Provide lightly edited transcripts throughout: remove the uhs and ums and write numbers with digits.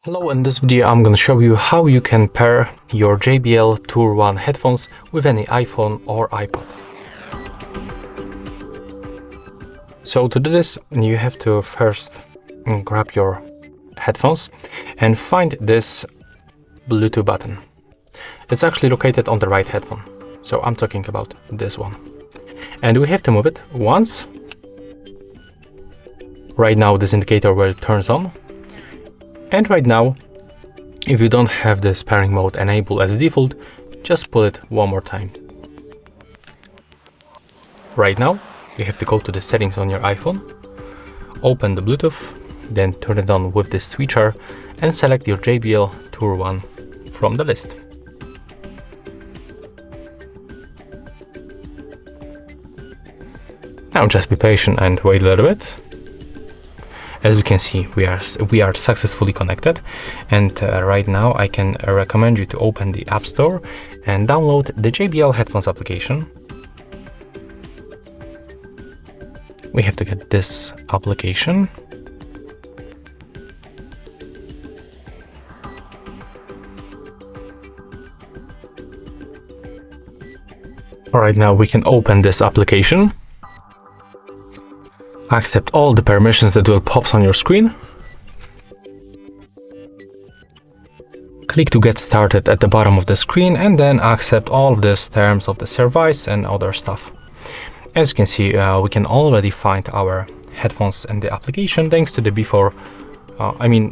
Hello, in this video I'm going to show you how you can pair your JBL Tour One headphones with any iPhone or iPad. So to do this, you have to first grab your headphones and find this Bluetooth button. It's actually located on the right headphone, so I'm talking about this one. And we have to move it once. Right now this indicator will turn on. And right now, if you don't have this pairing mode enabled as default, just pull it one more time. Right now, you have to go to the settings on your iPhone, open the Bluetooth, then turn it on with this switcher and select your JBL Tour One from the list. Now just be patient and wait a little bit. As you can see, we are successfully connected, and right now I can recommend you to open the App Store and download the JBL headphones application. We have to get this application. Alright, now we can open this application. Accept all the permissions that will pop on your screen. Click to get started at the bottom of the screen and then accept all of these terms of the service and other stuff. As you can see, we can already find our headphones in the application thanks to the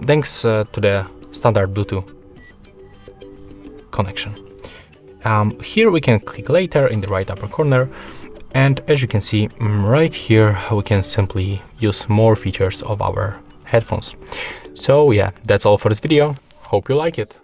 thanks to the standard Bluetooth connection. Here we can click later in the right upper corner. And as you can see, right here, we can simply use more features of our headphones. So yeah, that's all for this video. Hope you like it.